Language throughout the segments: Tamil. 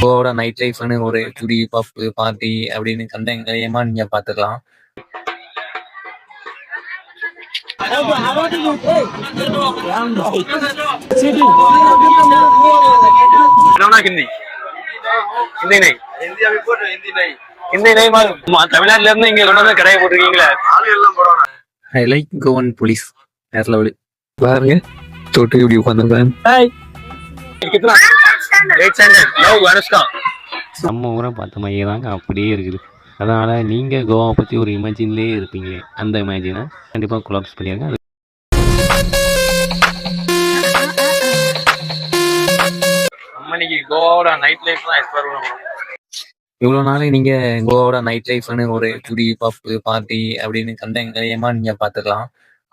கோவாவோட நைட் லைஃப்னு ஒரு குடி பப் பார்ட்டி அப்படின்னு கண்டங்கரியமா நீங்க பாத்துக்கலாம். தமிழ்நாட்டுல இருந்து இங்க கொண்டு வந்து கடையை போட்டிருக்கீங்களே. ஐ லைக் கோவன் போலீஸ் வேற லெவலு. பாருங்க தொட்டு இப்படி உட்காந்துருக்கேன். நம்ம ஊரை பார்த்த மாதிரியே தாங்க அப்படியே இருக்குது. அதனால நீங்க கோவாவை பத்தி ஒரு இமேஜின்லேயே இருப்பீங்களே, அந்த இமேஜினை கண்டிப்பா கொலாப்ஸ் பண்ணிருங்க. கோவாவோட நைட் லைஃப் தான் எக்ஸ்ப்ளோர் பண்ணுவோம். இவ்வளவு நாள் நீங்க கோவாவோட நைட் லைஃப்னு ஒரு குடி பப் பார்ட்டி அப்படின்னு கண்டங்கரியமா நீங்க பாத்துக்கலாம்.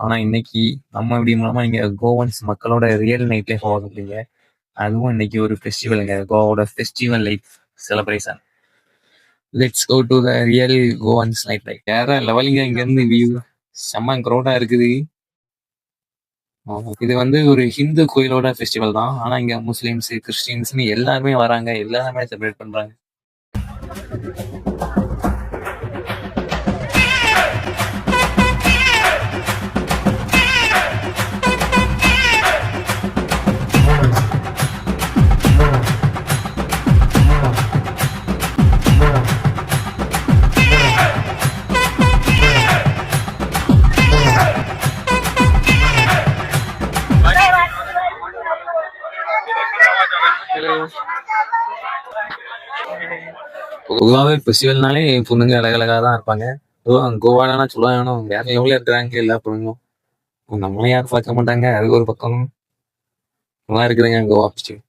ஆனா இன்னைக்கு நம்ம இப்படி மூலமா நீங்க கோவன்ஸ் மக்களோட ரியல் நைட் லைஃப் பார்க்குறீங்க. அதுவும் இன்னைக்கு ஒரு ஃபெஸ்டிவலுங்க, கோவாவோட festival life celebration. Let's go to the real Goans night life. வேற லெவலுங்க. இங்க இருந்து வியூ செம்ம க்ரௌடா இருக்குது. இது வந்து ஒரு ஹிந்து கோயிலோட ஃபெஸ்டிவல் தான். ஆனா இங்க முஸ்லிம்ஸ் கிறிஸ்டின்ஸ்னு எல்லாருமே வராங்க, எல்லாருமே செலிப்ரேட் பண்றாங்க. பொதுவாகவே ஃபெஸ்டிவல்னாலே பொண்ணுங்க அழகழகா தான் இருப்பாங்க. அதுவும் கோவாலனா சொல்லுவாங்க வேற லெவலில் இருக்கிறாங்க எல்லா பொண்ணுங்களும். நம்மளே யாரும் பார்க்க மாட்டாங்க. அது ஒரு பக்கம் நல்லா இருக்குதுங்க கோவா ஃபெஸ்டிவல்.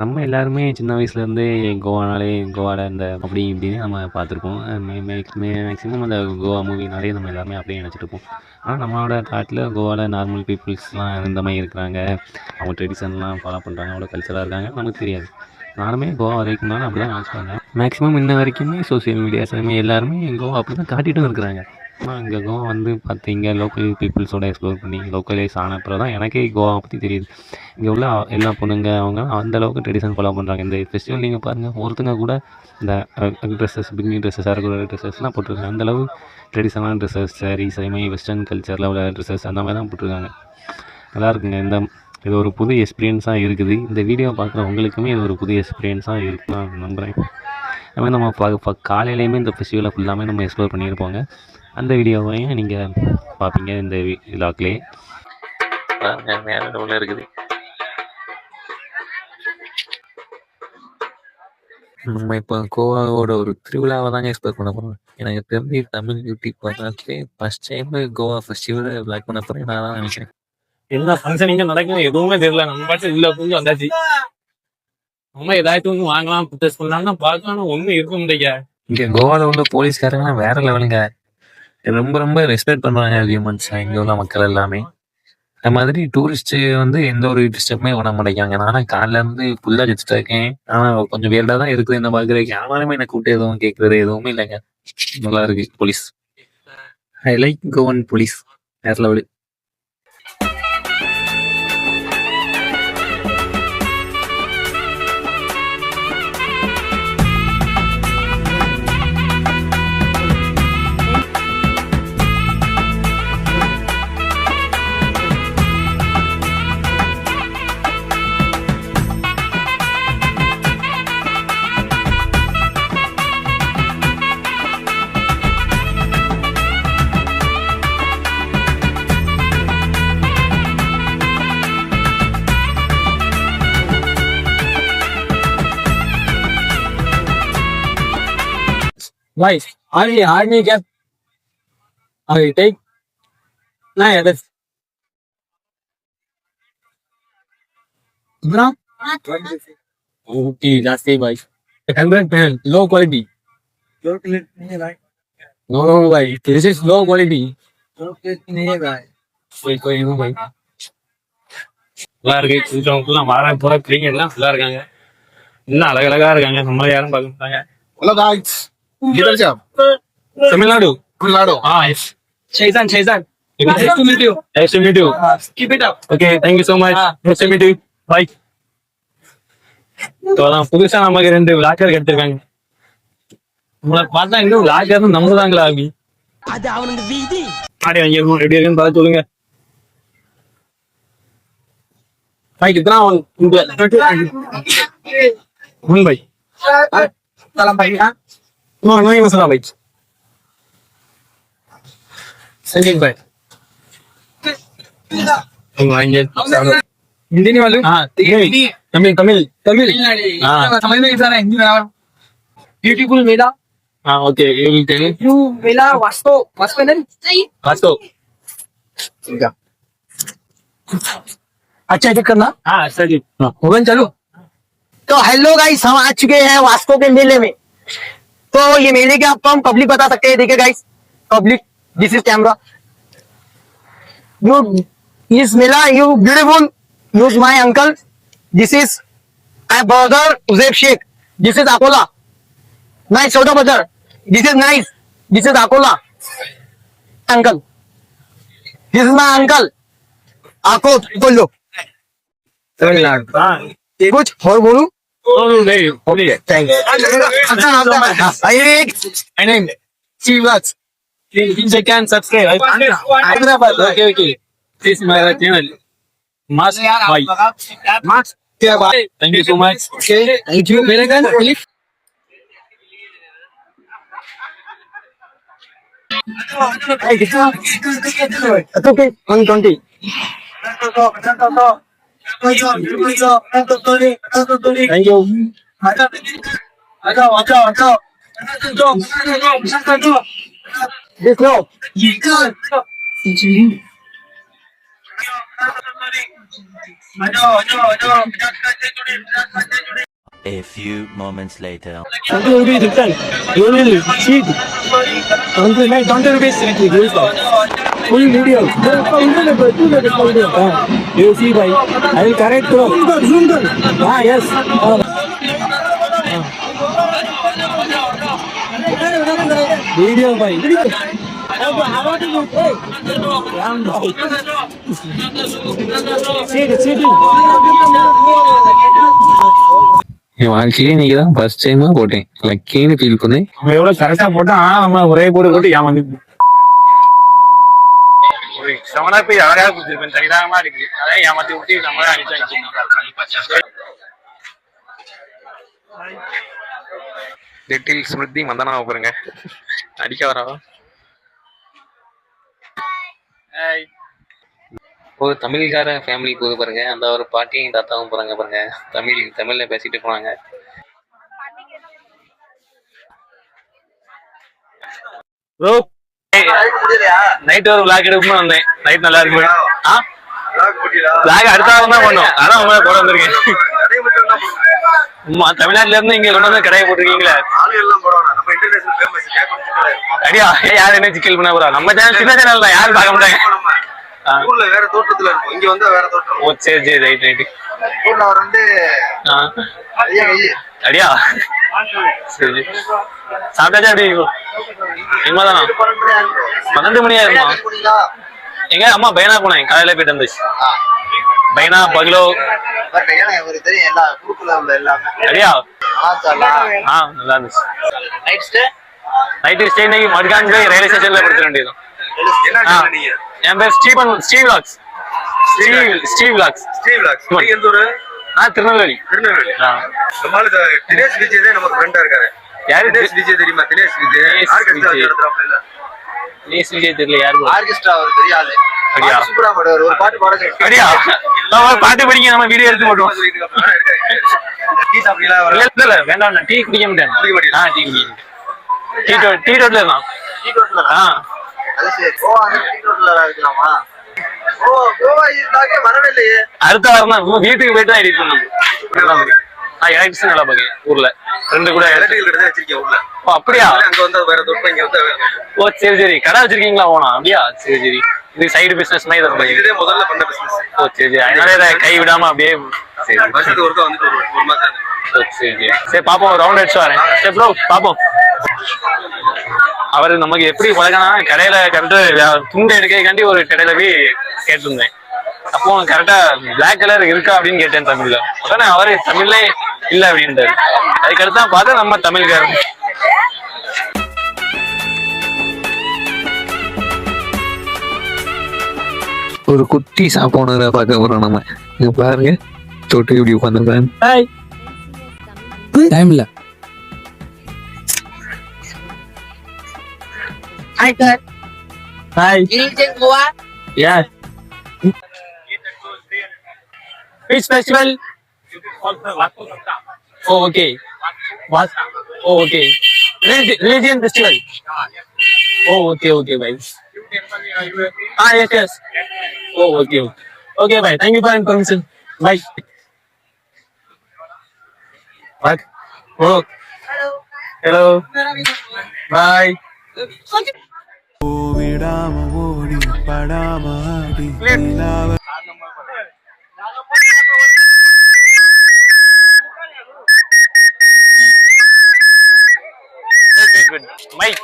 நம்ம எல்லாருமே சின்ன வயசுலேருந்தே கோவானாலே கோவாவில் இந்த அப்படி இப்படின்னு நம்ம பார்த்துருப்போம். மேக்ஸிமம் அந்த கோவா மூவினாலே நம்ம எல்லாருமே அப்படியே நினச்சிட்டு இருப்போம். ஆனால் நம்மளோட காட்டில் கோவாவில் நார்மல் பீப்புள்ஸ்லாம் இந்த மாதிரி இருக்கிறாங்க, அவங்க ட்ரெடிஷன்லாம் ஃபாலோ பண்ணுறாங்க, அவ்வளோ கல்ச்சராக இருக்காங்க, நமக்கு தெரியாது. நானுமே கோவா வரைக்கும் தான் அப்படி தான் நினச்சிப்பாங்க. மேக்ஸிமம் இன்ன வரைக்குமே சோசியல் மீடியாஸ் எல்லாருமே கோவா அப்படி தான் காட்டிகிட்டும் இருக்கிறாங்க. ஆனால் இங்கே கோவா வந்து பார்த்தீங்க லோக்கல் பீப்புள்ஸோட எக்ஸ்ப்ளோர் பண்ணி லோக்கலைஸ் ஆன அப்புறம் தான் எனக்கே கோவாவை பற்றி தெரியுது. இங்கே உள்ள எல்லா பொண்ணுங்க அவங்க அந்தளவுக்கு ட்ரெடிஷன் ஃபாலோ பண்ணுறாங்க. இந்த ஃபெஸ்டிவல் நீங்கள் பாருங்கள், ஒருத்தங்க கூட இந்த ட்ரெஸ்ஸஸ் பிகினி ட்ரெஸ்ஸஸாக இருக்கிற ட்ரெஸ்ஸஸ்லாம் போட்டிருக்காங்க. அந்தளவு ட்ரெடிஷனலான ட்ரெஸ்ஸஸ், சாரீஸ், அதே மாதிரி வெஸ்டர்ன் கல்ச்சரில் உள்ள ட்ரெஸ்ஸஸ் அந்த மாதிரி தான் போட்டிருக்காங்க. நல்லா இருக்குங்க. இது ஒரு புது எக்ஸ்பீரியன்ஸாக இருக்குது. இந்த வீடியோ பார்க்குற உங்களுக்குமே இது ஒரு புது எக்ஸ்பீரியன்ஸாக இருக்குன்னு நம்புகிறேன். அதுமாதிரி நம்ம காலையிலையுமே இந்த ஃபெஸ்டிவலை ஃபுல்லாமே நம்ம எக்ஸ்ப்ளோர் பண்ணியிருப்போங்க. அந்த வீடியோவையும் நீங்கள் பார்ப்பீங்க இந்த விலாக்லேயே. மேலே இருக்குது. நம்ம இப்போ கோவாவோட ஒரு திருவிழாவை தாங்க எக்ஸ்ப்ளோர் பண்ண போகிறோம். எனக்கு தெரிஞ்சு தமிழ் யூடியூப் பார்த்தாலே ஃபர்ஸ்ட் டைம் கோவா ஃபெஸ்டிவலை பிளாக் பண்ண போகிறேன் நான் தான் நினைக்கிறேன். என்ன ஃபங்க்ஷன் இங்கே நடக்கும் எதுவுமே தெரியல. நம்ம பாட்டு இல்லை கொஞ்சம் வந்தாச்சு. நம்ம ஏதாச்சும் ஒன்று வாங்கலாம் பர்ச்சேஸ் பண்ணலாம்னா பார்க்கலாம், ஒன்றும் இருக்க முடியல. இங்கே கோவாவில் உள்ள போலீஸ்காரங்க வேற லெவலுங்க. ரொம்ப ரொம்ப ரெஸ்பெக்ட் பண்ணுறாங்க ஹியூமன்ஸ் இங்கே உள்ள மக்கள் எல்லாமே. அந்த மாதிரி டூரிஸ்ட் வந்து எந்த ஒரு டிஸ்டர்புமே பண்ண மாட்டேங்காங்க. நானும் காலைல இருந்து ஃபுல்லாக வச்சுட்டு இருக்கேன். ஆனால் கொஞ்சம் வேர்டாக தான் இருக்குது என்ன பார்க்குறதுக்கு. யாருமே என்னை கூப்பிட்டு எதுவும் கேட்குறது எதுவுமே இல்லைங்க. நல்லா இருக்கு police. I like Kovan police வேற level. Why? Army cap. I take. Nah, yeah, that's. Bro. Okay, that's it, bhai. 100 low quality. Low quality नहीं भाई. No, bhai. This is low quality. Low quality नहीं है भाई. कोई नहीं भाई. எல்லாரும் கூட்டம்லாம் வார போற பிள்ளைங்க எல்லாம் ஃபுல்லா இருக்காங்க. இன்னும் அழகழகா இருக்காங்க. நம்ம யாரும் பார்க்க மாட்டாங்க. Hello guys. किधर से आप? तमिलनाडु. तमिलनाडु. हाँ yes. Shazan. Nice to meet you. Nice to meet you. Keep it up. Okay, thank you so much. Nice to meet you. Bye. புதுசா நமக்கு 2 விளாக்கர் எடுத்திருக்காங்க. உங்களை பார்த்தா இன்னும் விளாக்கர்னு நம்புதாங்களா அபி? அது அவனுக்கு வீதி. ஆடி வாங்கி எப்படி இருக்குன்னு பார்த்து சொல்லுங்க. भाई कितना भाई सलाम भाई हाँ नो नो ये मसला भाई संजीव भाई हिंदी नहीं मालूम हाँ तमिल तमिल तमिल हाँ समझ में कैसा है हिंदी में ब्यूटीफुल मेला हाँ okay you Mela Vasco Vasco नहीं वास्को ठीक है अच्छा चेक करना हाँ अच्छा जी होगन चलो तो हेलो गाइस हम आ चुके हैं वास्को के मेले में। तो ये मेले के आपको हम पब्लिक बता सकते हैं। देखिए guys public this is camera you इस मेला you beautiful use my uncle this is my brother Ujaib Shaikh this is Akola nice छोटा brother this is nice this is Akola uncle this is my uncle आपको बोलो तमिलनाडु कुछ और बोलूं thanks you can subscribe Hyderabad okay this is my channel must bye thank you so much okay thank you मेरे गान please it's okay 120 Thank you. This no. A few moments later. 20 rupees return. You will cheat. 20 rupees full video. You see, bhai. I will correct bro. Ah, yes. Video, bhai. என் வாழ்க்கையிலே இன்னைக்கு தான் ஃபர்ஸ்ட் டைமா போட்டேன். லக்கின்னு ஃபீல் பண்ணேன். அவன் எவ்வளவு கரெக்டா போட்டா நம்ம ஒரே போட்டு ஏமாந்து ஒரு சமனா போய் அழகா கொடுத்துருப்பேன் சரிதானமா இருக்கு அதான் ஏமாத்தி விட்டு நம்ம லிட்டில் ஸ்மிருதி மந்தனா பாருங்க அடிக்க வரா ஒரு தமிழ்கார ஃபேமிலி போது பாருங்க அந்த ஒரு பாட்டியும் தாத்தாவும் போறாங்க பாருங்க தமிழ்ல பேசிட்டு போனாங்க. ப்ரோ நைட் ஒரு விளாக் எடுக்கணும்னு வந்தேன் நைட் நல்லா இருக்கு விளாக் அடுத்த வாரம் தான் பண்ணோம் அதான் உங்களை போட வந்திருக்கேன். தமிழ்நாட்டுல இருந்து இங்க கொண்டு வந்து கடையை போட்டிருக்கீங்களா அடியா யாரு என்ன சிக்கல் பண்ண போறா நம்ம சேனல் சின்ன சேனல் தான் யாரும் பார்க்க மாட்டாங்க வேற தோட்டத்துல இருக்கும் இங்க வந்து வேற தோட்டம் ஓ சரி சரி ரைட் ரைட் ஊர்ல அவர் வந்து அடியா சரி சாப்பிட்டாச்சா அப்படி இனிமேதானா 12 மணி ஆயிருமா எங்க அம்மா பையனா போனேன் காலையில போயிட்டு வந்துச்சு பையனா பகலோ அடியா நல்லா இருந்துச்சு நைட் ஸ்டே இன்னைக்கு மட்கான் போய் ரயில்வே ஸ்டேஷன்ல படுத்துட வேண்டியது. என் பேர் ஸ்டீவ் வ்ளாக்ஸ் நான் திருநெல்வேலி தினேஷ் விஜய் தான் நமக்கு ஃப்ரெண்டா இருக்காரு. யாரு தினேஷ் விஜய் தெரியுமா? தினேஷ் விஜய் ஆர்கெஸ்ட்ரா நடத்துறாப்ல. தினேஷ் விஜய் தெரியல யாரு ஆர்கெஸ்ட்ரா அவர் பெரிய ஆளு. அடியா சூப்பரா பாடுவார். ஒரு பாட்டு பாட அடியா நம்ம பாட்டு படிங்க நம்ம வீடியோ எடுத்து போடுவோம். டீ சாப்பிடலாம் வர இல்ல வேண்டாம் நான் டீ குடிக்க மாட்டேன். டீ குடிக்க டீ டோட்ல தான் டீ டோட்ல அது சரி கோவா டீ டோட்ல இருக்கலாமா? ஓ கோவா இதுதாங்க வரவே இல்லையே. அடுத்த வாரம் தான் வீட்டுக்கு போயிட்டு தான் எடிட் பண்ணணும். எலக்ட்ரிஷன் நல்லா பாக்கேன் ஊர்ல 2 கூட எலக்ட்ரிக்கல் கடை வச்சிருக்கேன் ஊர்ல. ஓ அப்படியா? அங்க வந்து வேற தோட்டம் இங்க வந்து ஓ சரி சரி கடை வச்சிருக்கீங்களா ஓனா அப்படியா சரி சரி இது சைடு பிசினஸ் மாதிரி தான் இதுவே முதல்ல பண்ண பிசினஸ். ஓ சரி சரி அதனால இதை கை விடாம அப்படியே சரி வருஷத்துக்கு ஒருக்கா வந்துட்டு ஒரு மாசம் சரி சரி சரி பாப்போம் ரவுண்ட் அடிச்சு வரேன். சரி ப்ரோ பாப்போம். அவரு நமக்கு எப்படி பழகினா கடையில கரெக்டா துண்டு எடுக்காண்டி ஒரு கடையில போய் கேட்டிருந்தேன். அப்போ கரெக்டா பிளாக் கலர் இருக்கா அப்படின்னு கேட்டேன் தமிழ்ல. உடனே அவரு தமிழ்ல இல்ல அப்படின்றாரு. அதுக்கடுத்து தான் பார்த்தா நம்ம தமிழ்காரன். ஒரு குட்டி சாப்பாடு பார்க்க போறோம் நம்ம. இங்க பாருங்க தொட்டு இப்படி உட்காந்துருக்காங்க. டைம் இல்ல. Hi, sir. Hi. You in Goa? Yeah. Which festival? Oh, okay. What? Oh, okay. Religion festival. Oh, okay, bye. Yes. Oh, okay. Okay, bye. Thank you for information. Bye. What? Oh. Hello. Bye. Good. Mike.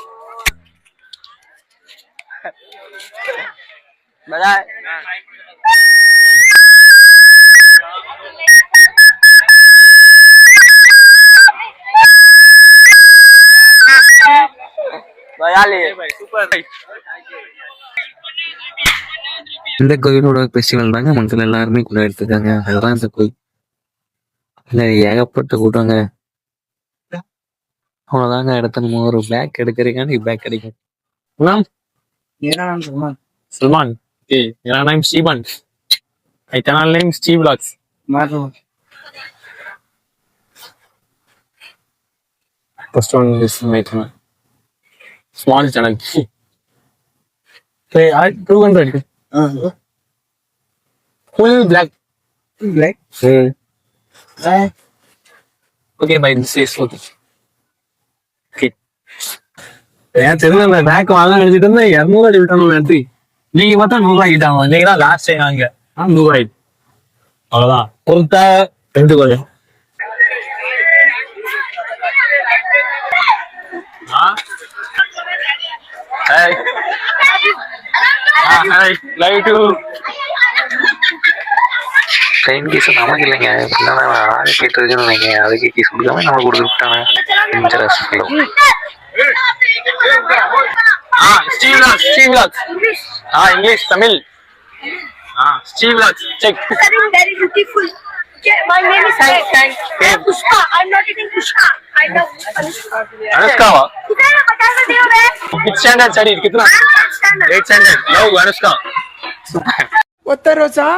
Bye. இந்த கோயிலோட ஃபெஸ்டிவல் தாங்க மக்கள் எல்லாருமே கூட எடுத்துக்காங்க. அதுதான் இந்த கோயில். இல்ல ஏகப்பட்ட கூட்டங்க. அவ்வளவுதாங்க இடத்த நம்ம ஒரு பேக் எடுக்கிறீங்க பேக் கிடைக்கும். Salman. Okay. Your name is Steven. My channel name is Steve Vlogs. First one is my channel. Small channel. Okay, I 200. Full black. Black? Okay, bye. This is okay. Okay. ஏன் தெரிஞ்ச அந்த பேக் வாங்க நினைச்சிட்டு இருந்தேன். 200 அடி விட்டானு எடுத்து நீங்க பார்த்தா 100 ரூபாய் கிட்டாங்க. நீங்க தான் லாஸ்ட் டைம் வாங்க 100 ரூபாய். அவ்வளவுதான். பொறுத்தா 2 கொஞ்சம். Hi. Hi. Love you too. Train case நமக்கு இல்லைங்க. இல்லைன்னா ஆள் கேட்டு இருக்குன்னு நினைக்கிறேன். அதுக்கு கேஸ் கொடுக்காம நம்ம கொடுத்துட்டாங்க. Steve Vlogs. English, Tamil. Steve Vlogs. Check. Very beautiful. My name is Pushpa. I'm not eating Pushpa. I love Anushka. Anushka. कितना बता सकते हो मैं? Which standard study? कितना? 8th standard. Love Anushka. ஒத்த ரோசா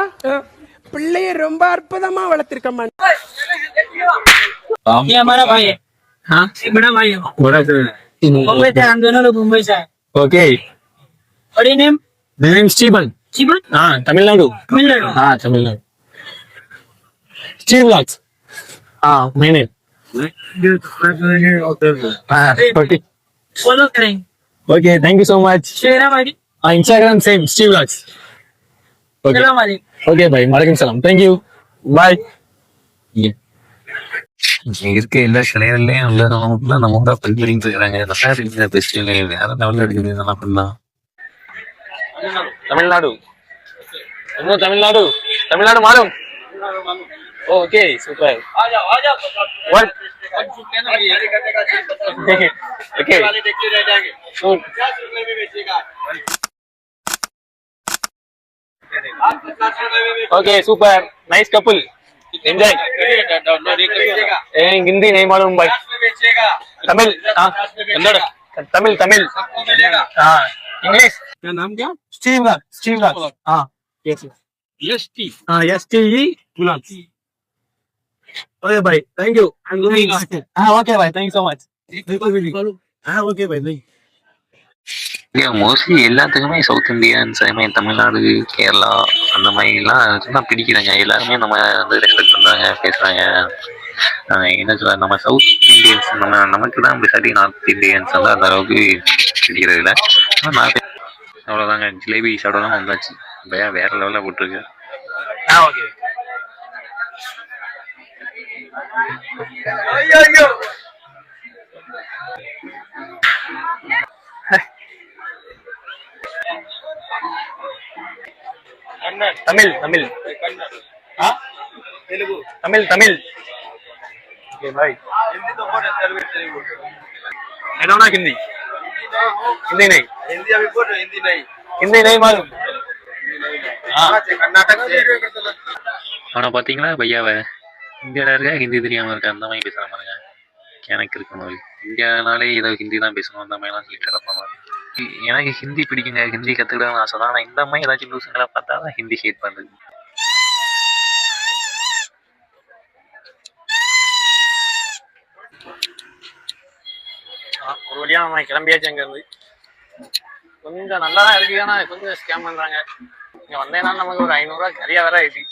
பிள்ளைய ரொம்ப அற்புதமா வளர்த்திருக்கம்மா. ये हमारा भाई है. हाँ. ये बड़ा भाई है. बड़ा से. मुंबई से हम दोनों लोग मुंबई से हैं. Okay. और ये name? My name is Steven. Steven? Tamil Nadu. Tamil Nadu. Tamil Nadu. Steve Vlogs. My name. Okay. Follow करेंगे. Okay, thank you so much. शेरा भाई. Instagram same, Steve Vlogs. Okay. सलाम वालेकुम. Okay, bye. Walaikum salam. Thank you. Bye. இருக்க எல்லா சிலைகள்லயும் உள்ள நம்ம கூட பண்ணிட்டு இருக்காங்க. நல்லா இருக்கிற ஃபெஸ்டிவல் யாரும் லெவலில் எடுக்கிறது நல்லா பண்ணலாம். தமிழ்நாடு. இன்னும் தமிழ்நாடு. தமிழ்நாடு மாறும். Okay super. What? Okay. Okay, super. Nice couple. Enjoy. Hindi नहीं मालूम भाई. तमिल. कन्नड़. तमिल. इंग्लिश. क्या नाम क्या? Steve Vlogs. Yes. Yes, Steve Vlogs. Okay, bye. Thank you. I'm going. Okay, bye. Thank you so much. Okay, bye. Mostly எல்லாத்துக்குமே சவுத் இந்தியன்ஸ் அதுமாதிரி தமிழ்நாடு கேரளா அந்த மாதிரிலாம் தான் பிடிக்கிறாங்க. எல்லாருமே நம்ம வந்து ரெஸ்பெக்ட் பண்ணுறாங்க பேசுகிறாங்க. என்ன சொல்ல நம்ம சவுத் இந்தியன்ஸ் நமக்கு தான் அப்படி சரி நார்த் இந்தியன்ஸ் வந்து அந்த அளவுக்கு பிடிக்கிறது இல்லை. நான் அவ்வளோதாங்க. ஜிலேபி சாப்பிடலாம் வந்தாச்சு. வேற லெவலில் போட்டிருக்கு. ஓகே. தமிழ். ओके भाई हिंदी तो बोल Telugu Telugu I don't know Hindi Hindi नहीं हिंदी अभी बोल हिंदी नहीं हिंदी नहीं मालूम कर्नाटक से அவனை பார்த்தீங்களா பையாவை இந்தியாவில் இருக்க ஹிந்தி தெரியாமல் இருக்க அந்த மாதிரி பேசுகிற மாதிரிங்க எனக்கு இருக்கணும் இந்தியானாலே ஏதோ ஹிந்தி தான் பேசணும் அந்த மாதிரிலாம் சொல்லிட்டு இருப்பாங்க எனக்கு ஹிந்தி பிடிக்குங்க ஹிந்தி கற்றுக்கிடணும்னு ஆசை தான் ஆனால் இந்த மாதிரி ஏதாச்சும் லூசுங்களை பார்த்தா தான் ஹிந்தி ஹேட் பண்ணுறது ஒரு வழியா நம்ம கிளம்பியாச்சு அங்க இருந்து கொஞ்சம் நல்லா தான் இருக்கு ஆனா கொஞ்சம் ஸ்கேம் பண்றாங்க இங்க வந்தேன்னா நமக்கு ஒரு 500 ரூபாய் சரியா வேற ஆயிடுச்சு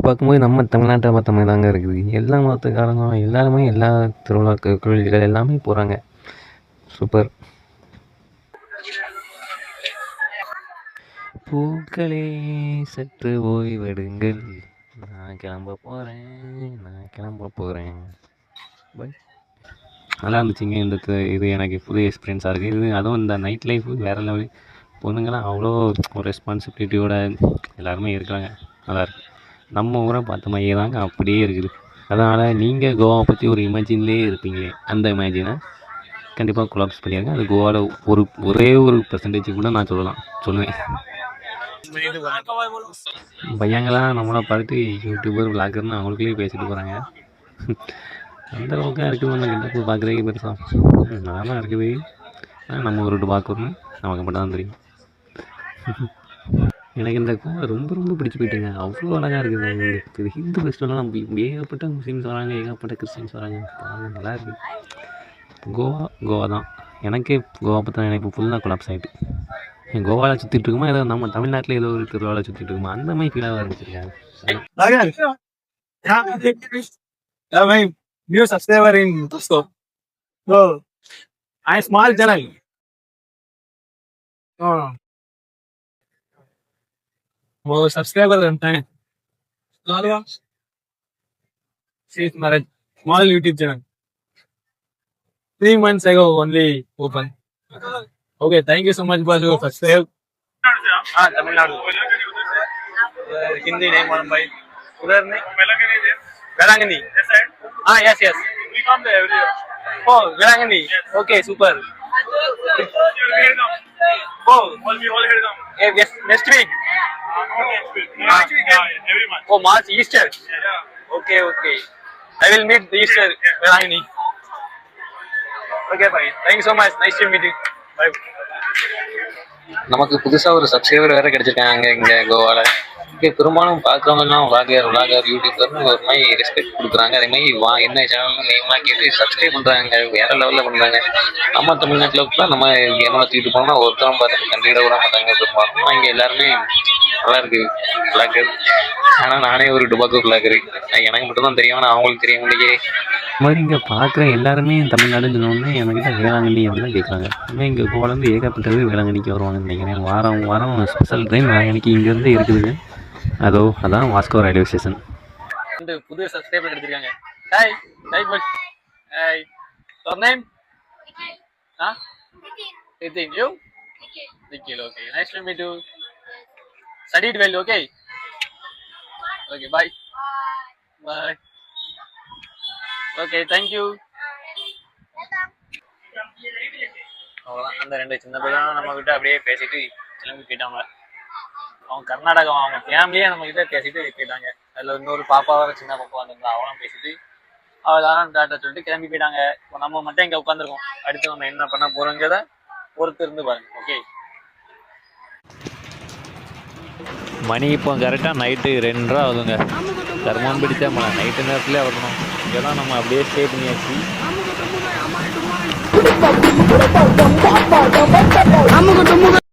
பார்க்கும்போது நம்ம தமிழ்நாட்டை பார்த்த மாதிரி தாங்க இருக்குது எல்லா மதத்துக்காரங்க எல்லாருமே எல்லா திருவிழாக்கு கோயில்கள் எல்லாமே போகிறாங்க சூப்பர் பூக்களே சற்று ஓய்வெடுங்கள் நான் கிளம்ப போகிறேன் பை நல்லா இருந்துச்சுங்க இந்த இது எனக்கு புது எக்ஸ்பீரியன்ஸாக இருக்குது இது அதுவும் இந்த நைட் லைஃப் வேறு லெவல் பொண்ணுங்களாம் அவ்வளோ ஒரு ரெஸ்பான்சிபிலிட்டியோட எல்லாருமே இருக்கிறாங்க நல்லா இருக்குது நம்ம ஊரை பார்த்த மாதிரியே தாங்க அப்படியே இருக்குது அதனால் நீங்கள் கோவா பற்றி ஒரு இமேஜின்லேயே இருப்பீங்களே அந்த இமேஜினை கண்டிப்பாக கொலாப்ஸ் பண்ணிடுங்க அது கோவாவில் ஒரே ஒரு பெர்சன்டேஜ் கூட நான் சொல்லுவேன் பையங்களாம் நம்மளை பார்த்துட்டு யூடியூபர் விளாகர்னு அவங்களுக்குள்ளே பேசிட்டு போகிறாங்க அந்த அளவுக்கு இருக்குது ஒன்று கிட்ட பார்க்குறதுக்கு பெருசாக நல்லா இருக்குது ஆனால் நம்ம ஒரு பார்க்கணும்னு நமக்கு மட்டும் தான் தெரியும் எனக்கு இந்த கோவா ரொம்ப ரொம்ப பிடிச்சி போயிட்டுங்க அவ்வளோ அழகாக இருக்குது இது ஹிந்து ஃபெஸ்டிவல்லாம் ஏகப்பட்ட முஸ்லீம்ஸ் வராங்க ஏகப்பட்ட கிறிஸ்டின்ஸ் வராங்க நல்லா இருக்குது கோவா தான் எனக்கே கோவா பார்த்தா எனக்கு ஃபுல்லாக கொலாப்ஸ் ஆகிட்டு கோவாவில் சுற்றிட்டு இருக்குமா ஏதோ நம்ம தமிழ்நாட்டில் ஏதோ ஒரு திருவிழாவில் சுற்றிட்டு இருக்குமா அந்த மாதிரி ஃபீலாக ஆரம்பிச்சிருக்காங்க new subscriber in Cusco. So, I small channel. वो subscriber बनता है. She's married. Small YouTube channel. 3 months ago only open. Okay, thank you so much for your subscribe. Tamil Nadu. Hindi name one by. उधर नहीं. Velangani. Yes. We come there every year. Oh, Velangani. Okay, super. Oh, we all here come. Yes, next week. Next week. Every month. Oh, March Easter. Yeah. Okay. I will meet the Easter Velangani. Okay, bye. Thank you so much. Nice to meet you. Bye. நமக்கு புதுசாக ஒரு சப்ஸ்கிரைபர் வேறு கிடச்சிருக்காங்க இங்கே கோவாவில் இங்கே பெரும்பாலும் பார்க்குறவங்கலாம் விளாகர் யூடியூபர்னு ஒரு மாதிரி ரெஸ்பெக்ட் கொடுக்குறாங்க அதே மாதிரி என்ன சேனல்னு நேம்லாம் கேட்டு சப்ஸ்கிரைப் பண்ணுறாங்க வேறு லெவலில் பண்ணுறாங்க நம்ம தமிழ்நாட்டில் கூட நம்ம கேமரா தூக்கிட்டு போனோம்னா ஒருத்தரம் பார்த்து கண்டிப்பாக விட மாட்டாங்க பெரும்பாலும் ஆனால் இங்கே எல்லாருமே நல்லா இருக்குது விளாகர் ஆனால் நானே ஒரு டுபாக்கோ விளாகர் எனக்கு மட்டும் தான் தெரியும் ஆனால் அவங்களுக்கு தெரிய முடியே இந்த மாதிரி இங்கே பார்க்குற எல்லாருமே தமிழ்நாடுன்னு சொன்னோடனே என்கிட்ட வேளாங்கண்ணி அப்படின்னு கேட்குறாங்க இன்னும் இங்கே கோவாலேருந்து ஏகப்பட்டது வேளாங்கண்ணிக்கு வருவாங்கன்னு நினைக்கிறேன் வாரம் ஸ்பெஷல் ட்ரெயின் வேளாங்கண்ணிக்கு இங்கேருந்து இருக்குதுங்க அதான் வாஸ்கோ ரயில்வே ஸ்டேஷன் புது சப்ஸ்கிரைபர் எடுத்திருக்காங்க hi hi your name Nitin you Nikhil okay nice to meet you studied well okay bye okay thank you அவ்வளோதான் அந்த 2 சின்ன பையன் நம்ம கிட்ட அப்படியே பேசிட்டு கிளம்பி போயிட்டாங்க அவங்க கர்நாடகா அவங்க ஃபேமிலியே நம்ம கிட்ட பேசிட்டு போயிட்டாங்க அதில் இன்னொரு பாப்பாவோட சின்ன பாப்பா வந்திருந்தா அவங்களும் பேசிட்டு அவளாம் டாட்டா சொல்லிட்டு கிளம்பி போயிட்டாங்க இப்போ நம்ம மட்டும் இங்கே உட்காந்துருக்கோம் அடுத்து நம்ம என்ன பண்ண போறோங்கிறத பொறுத்து இருந்து பாருங்க ஓகே மணி இப்போ கரெக்டாக நைட்டு 2:30 ஆகுதுங்க கர்மம் பிடிச்சா மழை நைட்டு நேரத்துலேயே வரணும் இங்கே தான் நம்ம அப்படியே ஸ்டே பண்ணியாச்சு